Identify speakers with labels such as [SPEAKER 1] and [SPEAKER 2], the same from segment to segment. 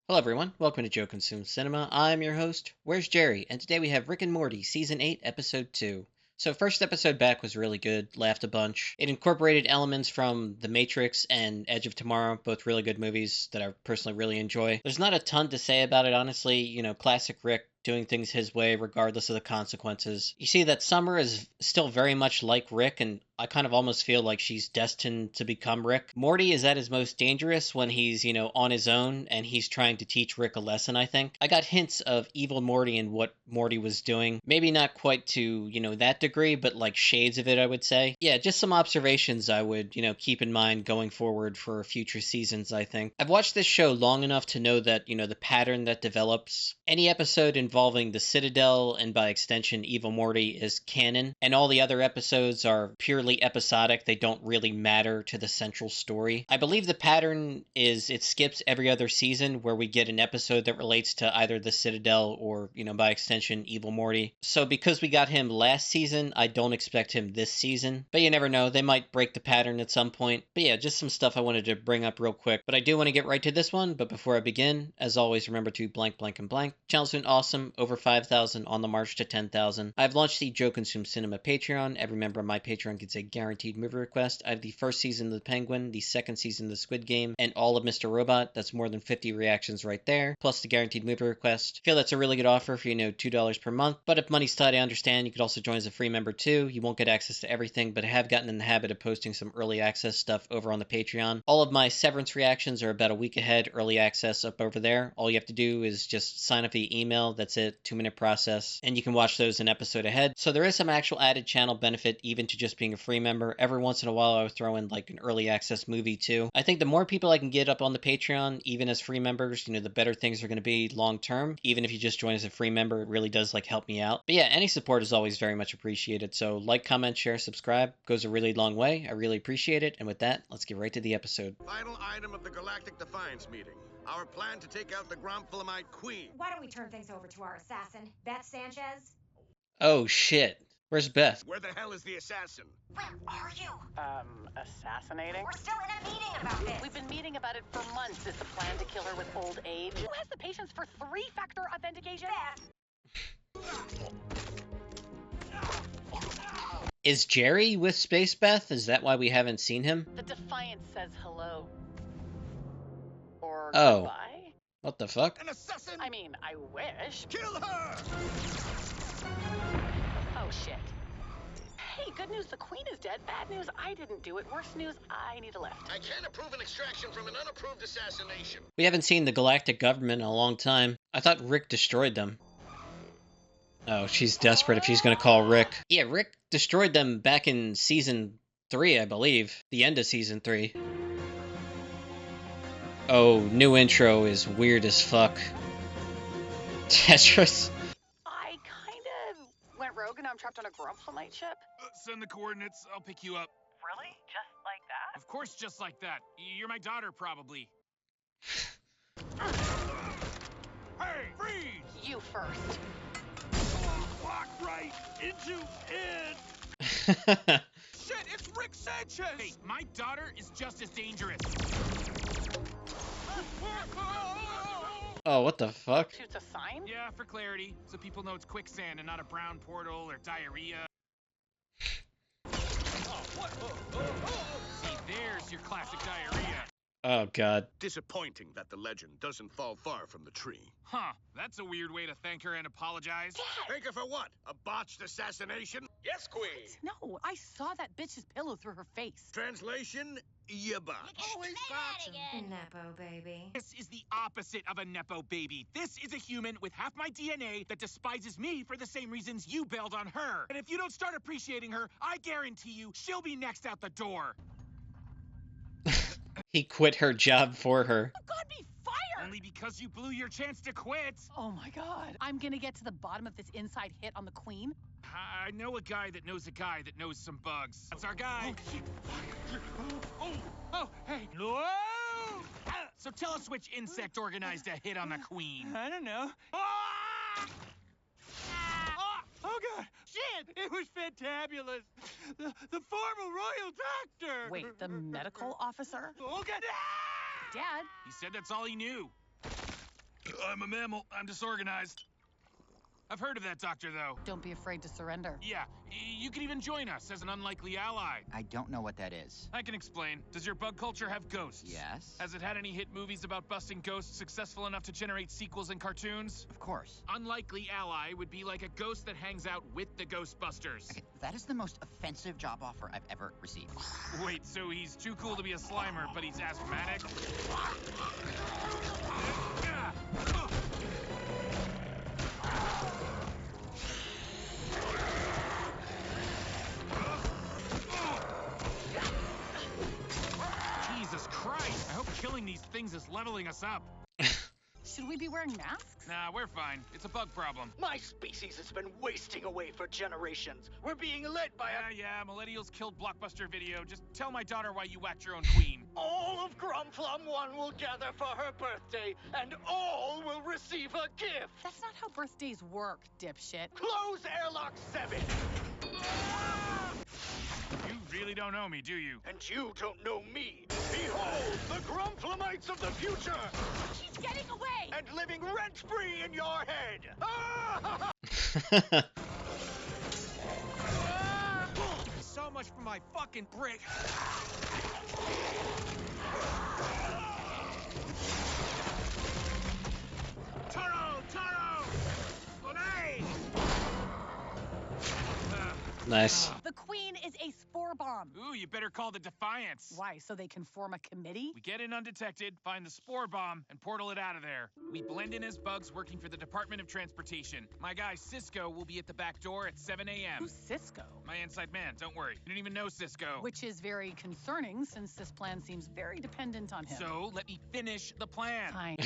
[SPEAKER 1] Hello everyone, welcome to Joe Consumes Cinema. I'm your host, Where's Jerry? And today we have Rick and Morty, Season 8, Episode 2. So first episode back was really good, laughed a bunch. It incorporated elements from The Matrix and Edge of Tomorrow, both really good movies that I personally really enjoy. There's not a ton to say about it, honestly. Classic Rick doing things his way regardless of the consequences. You see that Summer is still very much like Rick, and I kind of almost feel like she's destined to become Rick. Morty is at his most dangerous when he's, on his own and he's trying to teach Rick a lesson, I think. I got hints of evil Morty and what Morty was doing. Maybe not quite to, that degree, but like shades of it, I would say. Yeah, just some observations I would, keep in mind going forward for future seasons, I think. I've watched this show long enough to know that, the pattern that develops. Any episode involving the Citadel and by extension Evil Morty is canon, and all the other episodes are purely episodic. They don't really matter to the central story. I believe the pattern is it skips every other season where we get an episode that relates to either the Citadel or, by extension Evil Morty. So because we got him last season, I don't expect him this season. But you never know, they might break the pattern at some point. But yeah, just some stuff I wanted to bring up real quick. But I do want to get right to this one. But before I begin, as always, remember to blank, blank, and blank. Channel's been awesome, over 5,000 on the march to 10,000. I've launched the Joe Consume Cinema Patreon. Every member of my Patreon gets a guaranteed movie request. I have the first season of The Penguin, the second season of The Squid Game, and all of Mr. Robot. That's more than 50 reactions right there, plus the guaranteed movie request. Feel that's a really good offer for, $2 per month. But if money's tight, I understand. You could also join as a free member too. You won't get access to everything, but I have gotten in the habit of posting some early access stuff over on the Patreon. All of my Severance reactions are about a week ahead, early access up over there. All you have to do is just sign up via email. That's it, 2-minute process, and you can watch those an episode ahead. So there is some actual added channel benefit even to just being a free member. Every once in a while I would throw in like an early access movie too. I think the more people I can get up on the Patreon, even as free members, the better things are going to be long term. Even if you just join as a free member, it really does like help me out. But yeah, any support is always very much appreciated. So like, comment, share, subscribe goes a really long way. I really appreciate it. And with that, let's get right to the episode.
[SPEAKER 2] Final item of the Galactic Defiance meeting. Our plan to take out the Gromphalamite Queen.
[SPEAKER 3] Why don't we turn things over to our assassin, Beth Sanchez?
[SPEAKER 1] Oh shit. Where's Beth?
[SPEAKER 2] Where the hell is the assassin?
[SPEAKER 3] Where are you?
[SPEAKER 4] Assassinating?
[SPEAKER 3] We're still in a meeting about this.
[SPEAKER 4] We've been meeting about it for months. Is the plan to kill her with old age? Who has the patience for 3-factor authentication?
[SPEAKER 3] Beth.
[SPEAKER 1] Is Jerry with Space Beth? Is that why we haven't seen him?
[SPEAKER 4] The Defiance says hello. Or
[SPEAKER 1] Oh.
[SPEAKER 4] goodbye?
[SPEAKER 1] What the fuck?
[SPEAKER 2] An assassin?
[SPEAKER 4] I mean, I wish.
[SPEAKER 2] Kill her!
[SPEAKER 4] Oh, shit. Hey, good news, the Queen is dead. Bad news, I didn't do it. Worse news, I need a lift.
[SPEAKER 2] I can't approve an extraction from an unapproved assassination.
[SPEAKER 1] We haven't seen the Galactic Government in a long time. I thought Rick destroyed them. Oh, she's desperate if she's gonna call Rick. Yeah, Rick destroyed them back in Season 3, I believe. The end of Season 3. Oh, new intro is weird as fuck. Tetris.
[SPEAKER 4] I kind of went rogue and I'm trapped on a Grumpflamite ship.
[SPEAKER 5] Send the coordinates. I'll pick you up.
[SPEAKER 4] Really? Just like that?
[SPEAKER 5] Of course, just like that. You're my daughter, probably. Hey, freeze!
[SPEAKER 4] You first.
[SPEAKER 5] Walk right into it! Shit, it's Rick Sanchez! Hey, my daughter is just as dangerous.
[SPEAKER 1] Oh, what the fuck?
[SPEAKER 4] Shoots a sign?
[SPEAKER 5] Yeah, for clarity, so people know it's quicksand and not a brown portal or diarrhea. See, there's your classic diarrhea.
[SPEAKER 1] Oh, God.
[SPEAKER 2] Disappointing that the legend doesn't fall far from the tree.
[SPEAKER 5] Huh, that's a weird way to thank her and apologize.
[SPEAKER 2] Thank her for what? A botched assassination? Yes, Queen.
[SPEAKER 4] No, I saw that bitch's pillow through her face.
[SPEAKER 2] Translation, you botched.
[SPEAKER 3] Nepo baby.
[SPEAKER 5] This is the opposite of a Nepo baby. This is a human with half my DNA that despises me for the same reasons you bailed on her. And if you don't start appreciating her, I guarantee you she'll be next out the door.
[SPEAKER 1] He quit her job for her.
[SPEAKER 4] Oh, God, be fired!
[SPEAKER 5] Only because you blew your chance to quit.
[SPEAKER 4] Oh my God. I'm gonna get to the bottom of this inside hit on the Queen.
[SPEAKER 5] I know a guy that knows a guy that knows some bugs. That's our guy. Oh, hey. Whoa! So tell us which insect organized a hit on the Queen.
[SPEAKER 6] I don't know.
[SPEAKER 5] Ah!
[SPEAKER 6] Oh, God. Shit, it was fantabulous. The former royal doctor.
[SPEAKER 4] Wait, the medical officer?
[SPEAKER 6] Oh, God.
[SPEAKER 4] Dad?
[SPEAKER 5] He said that's all he knew. I'm a mammal. I'm disorganized. I've heard of that doctor, though.
[SPEAKER 4] Don't be afraid to surrender.
[SPEAKER 5] Yeah, you can even join us as an unlikely ally.
[SPEAKER 7] I don't know what that is.
[SPEAKER 5] I can explain. Does your bug culture have ghosts?
[SPEAKER 7] Yes?
[SPEAKER 5] Has it had any hit movies about busting ghosts successful enough to generate sequels and cartoons?
[SPEAKER 7] Of course.
[SPEAKER 5] Unlikely ally would be like a ghost that hangs out with the Ghostbusters.
[SPEAKER 7] Okay, that is the most offensive job offer I've ever received.
[SPEAKER 5] Wait, so he's too cool to be a Slimer, but he's asthmatic? Jesus Christ! I hope killing these things is leveling us up.
[SPEAKER 4] Should we be wearing masks?
[SPEAKER 5] Nah, we're fine. It's a bug problem.
[SPEAKER 6] My species has been wasting away for generations. We're being led by
[SPEAKER 5] Yeah, millennials killed Blockbuster Video. Just tell my daughter why you whacked your own queen.
[SPEAKER 6] All of Grumplum 1 will gather for her birthday, and all will receive a gift.
[SPEAKER 4] That's not how birthdays work, dipshit.
[SPEAKER 6] Close airlock 7.
[SPEAKER 5] You really don't know me, do you?
[SPEAKER 6] And you don't know me. Behold, the Grumplumites of the future,
[SPEAKER 4] She's getting away!
[SPEAKER 6] and living rent-free in your head.
[SPEAKER 5] So much for my fucking brick. Taro! Monet!
[SPEAKER 1] Nice.
[SPEAKER 4] The queen is a spore bomb.
[SPEAKER 5] Ooh, you better call the Defiance.
[SPEAKER 4] Why, so they can form a committee?
[SPEAKER 5] We get in undetected, find the spore bomb, and portal it out of there. We blend in as bugs working for the Department of Transportation. My guy Cisco will be at the back door at 7 a.m.
[SPEAKER 4] Who's Cisco?
[SPEAKER 5] My inside man, don't worry. You don't even know Cisco.
[SPEAKER 4] Which is very concerning, since this plan seems very dependent on him.
[SPEAKER 5] So, let me finish the plan.
[SPEAKER 4] Fine.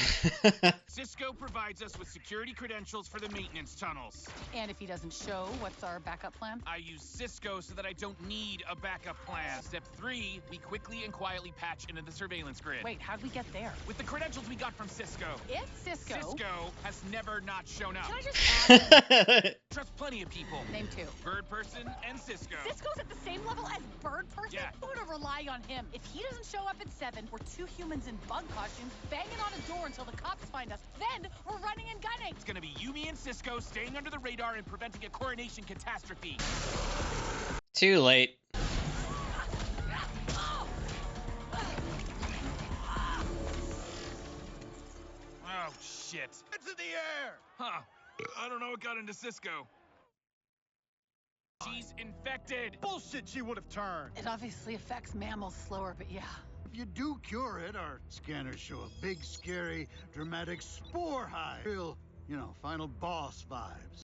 [SPEAKER 5] Cisco provides us with security credentials for the maintenance tunnels.
[SPEAKER 4] And if he doesn't show, what's our backup plan?
[SPEAKER 5] I use Cisco so that I don't need a backup plan. Step 3, we quickly and quietly patch into the surveillance grid.
[SPEAKER 4] Wait, how'd we get there?
[SPEAKER 5] With the credentials we got from Cisco.
[SPEAKER 4] If Cisco...
[SPEAKER 5] Cisco has never not shown up.
[SPEAKER 4] Can I just ask?
[SPEAKER 5] Trust plenty of people.
[SPEAKER 4] Name 2.
[SPEAKER 5] Bird Person and Cisco.
[SPEAKER 4] Cisco's at the same level as Bird Person?
[SPEAKER 5] Yeah.
[SPEAKER 4] Who to rely on him? If he doesn't show up at 7, we're 2 humans in bug costumes banging on a door until the cops find us. Then we're running and gunning.
[SPEAKER 5] It's gonna be you, me, and Cisco staying under the radar and preventing a coronation catastrophe.
[SPEAKER 1] Too late.
[SPEAKER 5] Oh, shit.
[SPEAKER 6] It's in the air.
[SPEAKER 5] Huh. I don't know what got into Cisco. She's infected.
[SPEAKER 6] Bullshit, she would have turned.
[SPEAKER 4] It obviously affects mammals slower, but yeah.
[SPEAKER 8] If you do cure it, our scanners show a big, scary, dramatic spore hive. Real, final boss vibes.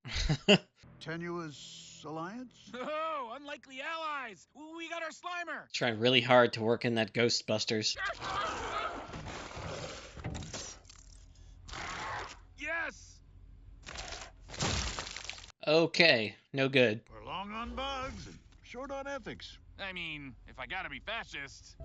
[SPEAKER 8] Tenuous alliance?
[SPEAKER 5] Oh, unlikely allies. We got our Slimer.
[SPEAKER 1] Trying really hard to work in that Ghostbusters.
[SPEAKER 5] Yes.
[SPEAKER 1] Okay, no good.
[SPEAKER 8] We're long on bugs and short on ethics.
[SPEAKER 5] I mean, if I gotta be fascist.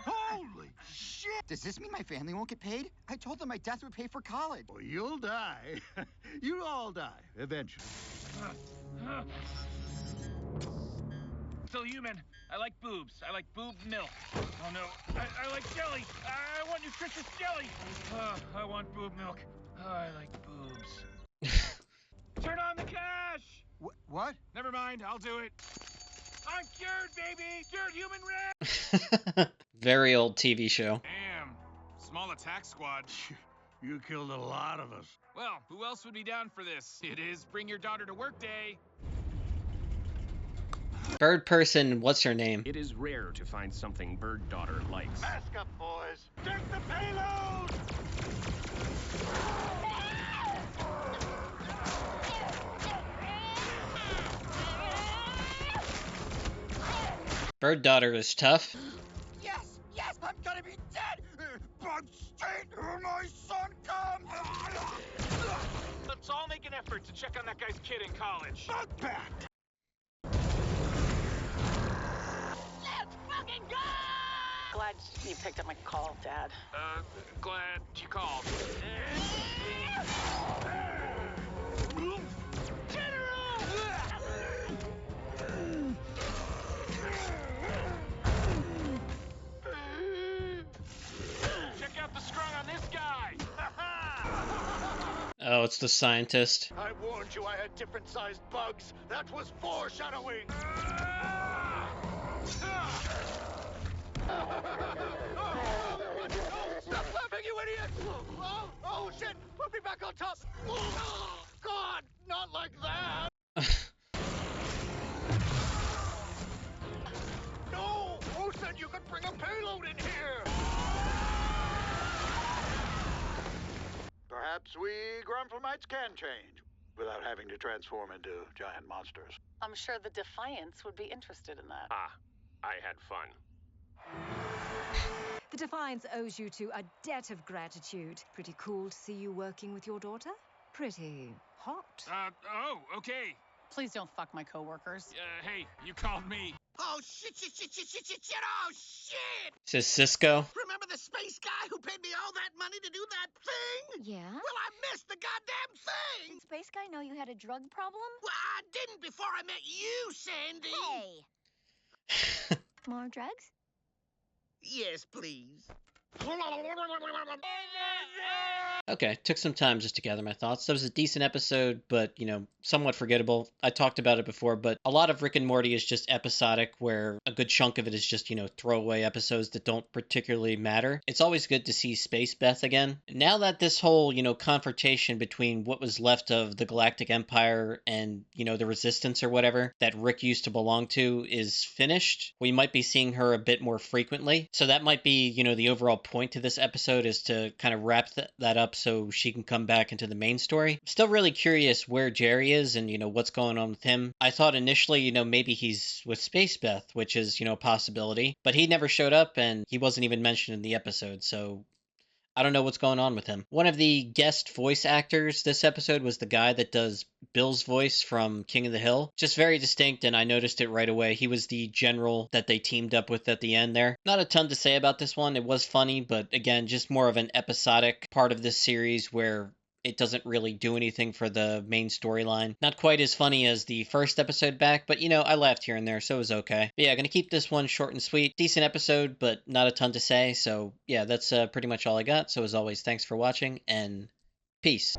[SPEAKER 8] Holy shit!
[SPEAKER 7] Does this mean my family won't get paid? I told them my death would pay for college.
[SPEAKER 8] Well, you'll die. You'll all die, eventually.
[SPEAKER 5] Still human. I like boobs. I like boob milk. Oh no, I like jelly. I want nutritious jelly. I want boob milk. I like boobs. Turn on the cash.
[SPEAKER 8] What?
[SPEAKER 5] Never mind, I'll do it. I'm cured, baby. Cured human red.
[SPEAKER 1] Very old TV show.
[SPEAKER 5] Damn. Small attack squad.
[SPEAKER 8] You killed a lot of us.
[SPEAKER 5] Well, who else would be down for this? It is Bring Your Daughter to Work Day.
[SPEAKER 1] Bird Person, what's her name?
[SPEAKER 9] It is rare to find something Bird Daughter likes.
[SPEAKER 6] Mask up, boys. Take the payload.
[SPEAKER 1] Bird Daughter is tough.
[SPEAKER 7] Yes, I'm gonna be dead! Bug State, my son comes!
[SPEAKER 5] Let's all make an effort to check on that guy's kid in college.
[SPEAKER 6] Bug back.
[SPEAKER 4] Let's fucking go! Glad you picked up my call, Dad.
[SPEAKER 5] Glad you called.
[SPEAKER 1] Oh, it's the scientist.
[SPEAKER 7] I warned you I had different sized bugs. That was foreshadowing. Stop laughing, you idiot! Oh, shit! Put me back on top! Oh, God! Not like that! No! Who said you could bring a payload in here?
[SPEAKER 8] Perhaps we Grumplemites can change without having to transform into giant monsters.
[SPEAKER 4] I'm sure the Defiance would be interested in that.
[SPEAKER 9] Ah, I had fun.
[SPEAKER 10] The Defiance owes you two a debt of gratitude. Pretty cool to see you working with your daughter. Pretty hot.
[SPEAKER 5] Oh, okay.
[SPEAKER 4] Please don't fuck my coworkers.
[SPEAKER 5] Hey, you called me.
[SPEAKER 7] Oh, shit! Oh, shit!
[SPEAKER 1] Says Cisco.
[SPEAKER 7] Remember the space guy who paid me all that money to do that thing?
[SPEAKER 3] Yeah?
[SPEAKER 7] Well, I missed the goddamn thing!
[SPEAKER 3] Space guy know you had a drug problem?
[SPEAKER 7] Well, I didn't before I met you, Sandy!
[SPEAKER 3] Hey! More drugs?
[SPEAKER 7] Yes, please.
[SPEAKER 1] Okay, took some time just to gather my thoughts. That was a decent episode, but, somewhat forgettable. I talked about it before, but a lot of Rick and Morty is just episodic, where a good chunk of it is just, throwaway episodes that don't particularly matter. It's always good to see Space Beth again. Now that this whole, confrontation between what was left of the Galactic Empire and, the Resistance or whatever that Rick used to belong to is finished, we might be seeing her a bit more frequently. So that might be, the overall point to this episode is to kind of wrap that up so she can come back into the main story. Still really curious where Jerry is and, what's going on with him. I thought initially, maybe he's with Space Beth, which is, a possibility, but he never showed up and he wasn't even mentioned in the episode, so I don't know what's going on with him. One of the guest voice actors this episode was the guy that does Bill's voice from King of the Hill. Just very distinct, and I noticed it right away. He was the general that they teamed up with at the end there. Not a ton to say about this one. It was funny, but again, just more of an episodic part of this series where it doesn't really do anything for the main storyline. Not quite as funny as the first episode back, but I laughed here and there, so it was okay. But yeah, gonna keep this one short and sweet. Decent episode, but not a ton to say, so yeah, that's pretty much all I got. So as always, thanks for watching, and peace.